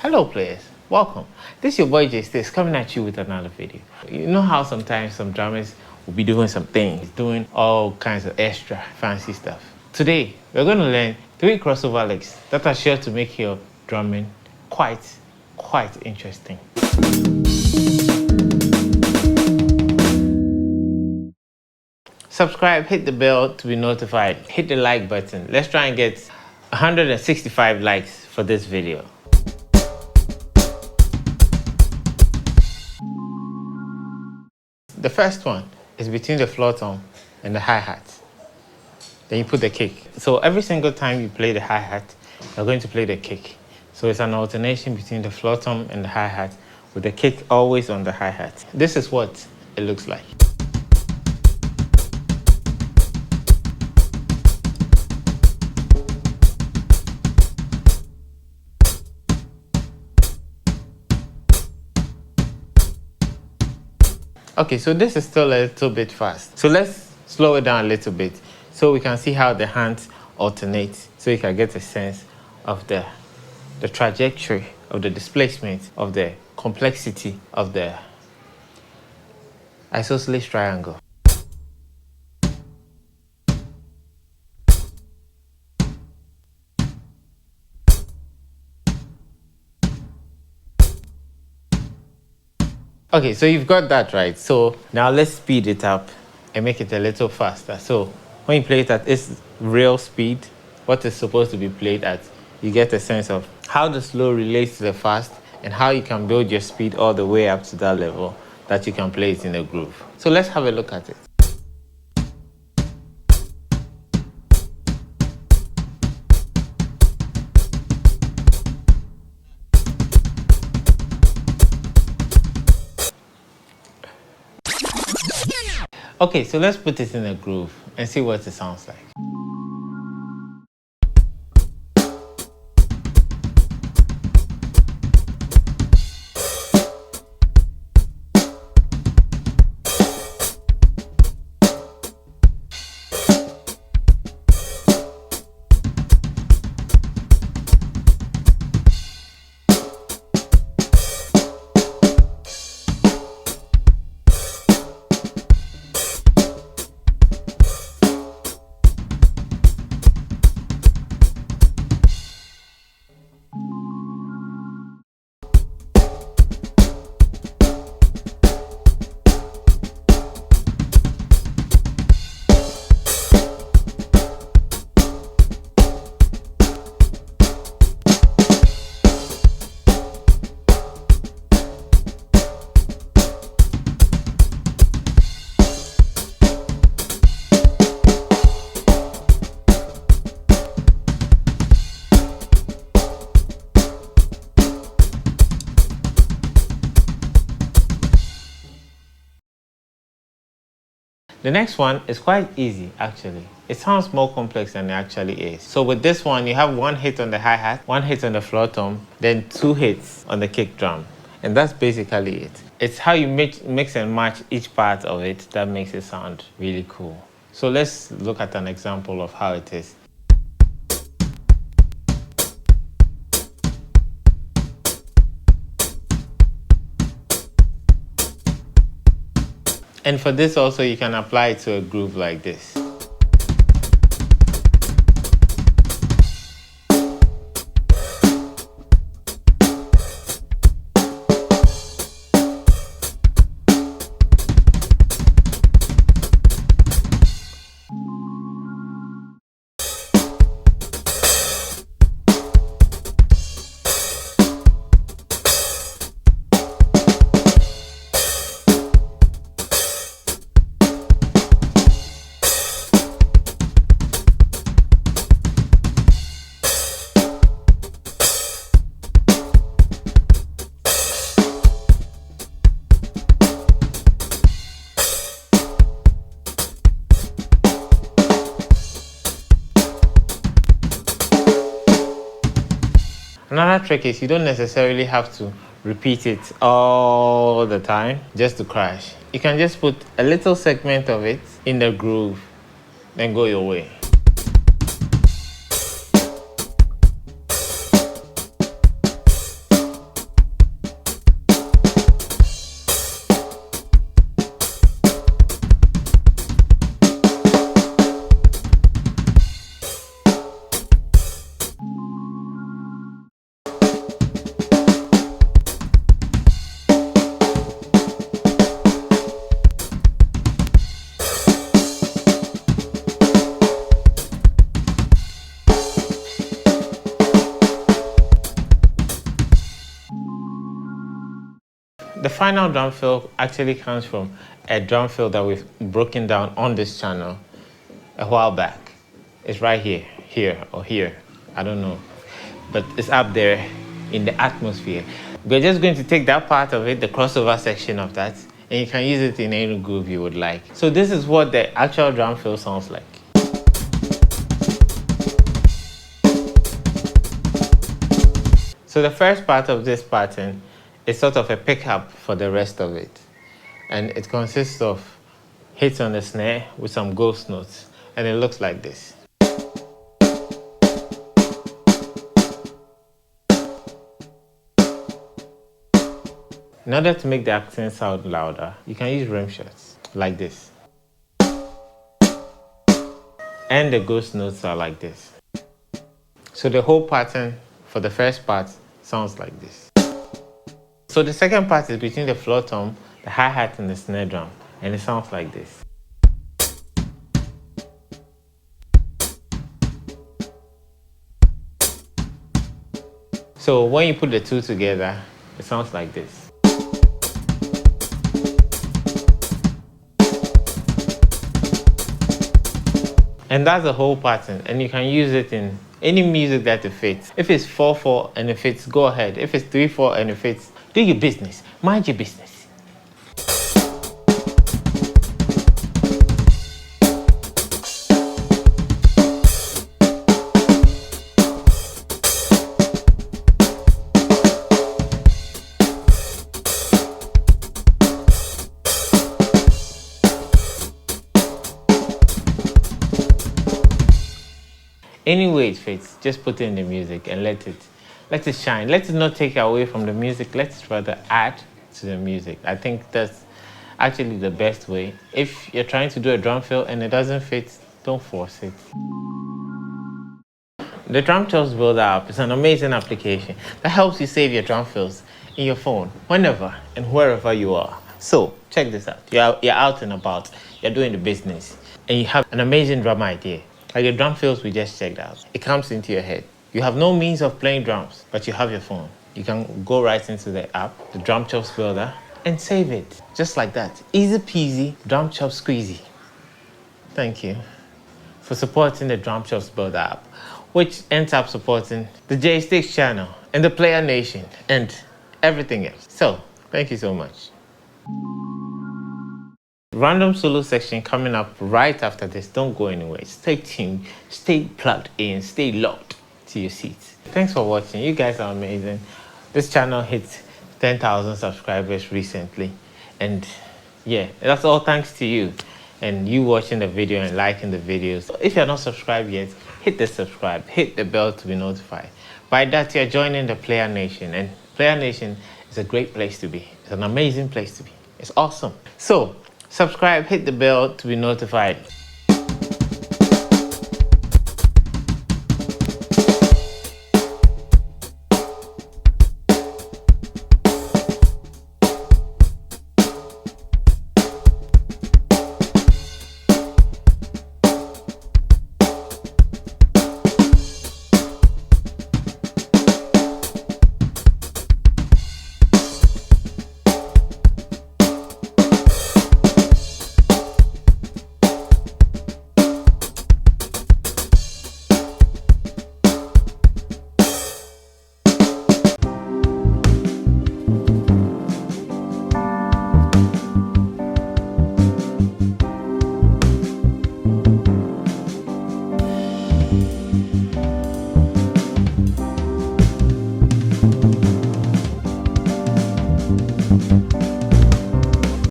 Hello players, welcome. This is your boy Jaystiqs coming at you with another video. You know how sometimes some drummers will be doing some things, doing all kinds of extra fancy stuff. Today, we're going to learn 3 crossover licks that are sure to make your drumming quite interesting. Subscribe, hit the bell to be notified, hit the like button. Let's try and get 165 likes for this video. The first one is between the floor tom and the hi-hat. Then you put the kick. So every single time you play the hi-hat, you're going to play the kick. So it's an alternation between the floor tom and the hi-hat, with the kick always on the hi-hat. This is what it looks like. Okay, so this is still a little bit fast. So let's slow it down a little bit so we can see how the hands alternate, so you can get a sense of the trajectory of the displacement, of the complexity of the isosceles triangle. Okay, so you've got that right. So now let's speed it up and make it a little faster. So when you play it at its real speed, what is supposed to be played at, you get a sense of how the slow relates to the fast and how you can build your speed all the way up to that level that you can play it in a groove. So let's have a look at it. Okay, so let's put it in a groove and see what it sounds like. The next one is quite easy, actually. It sounds more complex than it actually is. So with this one, you have 1 hit on the hi-hat, 1 hit on the floor tom, then 2 hits on the kick drum. And that's basically it. It's how you mix and match each part of it that makes it sound really cool. So let's look at an example of how it is. And for this also, you can apply it to a groove like this. Another trick is you don't necessarily have to repeat it all the time just to crash. You can just put a little segment of it in the groove, then go your way. The final drum fill actually comes from a drum fill that we've broken down on this channel a while back. It's right here or here, I don't know, but it's up there in the atmosphere. We're just going to take that part of it, the crossover section of that, and you can use it in any groove you would like. So this is what the actual drum fill sounds like. So the first part of this pattern is sort of a pickup for the rest of it. And it consists of hits on the snare with some ghost notes. And it looks like this. In order to make the accent sound louder, you can use rim shots like this. And the ghost notes are like this. So the whole pattern for the first part sounds like this. So the second part is between the floor tom, the hi-hat, and the snare drum, and it sounds like this. So when you put the two together, it sounds like this. And that's the whole pattern, and you can use it in any music that it fits. If it's 4/4 and it fits, go ahead. If it's 3/4 and it fits, do your business. Mind your business. Any way it fits, just put it in the music and let it shine. Let it not take away from the music. Let it rather add to the music. I think that's actually the best way. If you're trying to do a drum fill and it doesn't fit, don't force it. The Drum Chops Builder app is an amazing application that helps you save your drum fills in your phone whenever and wherever you are. So check this out. You're out and about, you're doing the business, and you have an amazing drum idea. Like the drum fills we just checked out. It comes into your head. You have no means of playing drums, but you have your phone. You can go right into the app, the Drum Chops Builder, and save it. Just like that. Easy peasy, Drum Chops squeezy. Thank you for supporting the Drum Chops Builder app, which ends up supporting the Jaystiqs channel and the Player Nation and everything else. So, thank you so much. Random solo section coming up right after this. Don't go anywhere. Stay tuned, stay plugged in, stay locked to your seats. Thanks for watching. You guys are amazing. This channel hit 10,000 subscribers recently, and yeah, that's all thanks to you and you watching the video and liking the videos. If you're not subscribed yet, hit the subscribe, hit the bell to be notified. By that, you're joining the Player Nation, and Player Nation is a great place to be. It's an amazing place to be. It's awesome. So subscribe, hit the bell to be notified.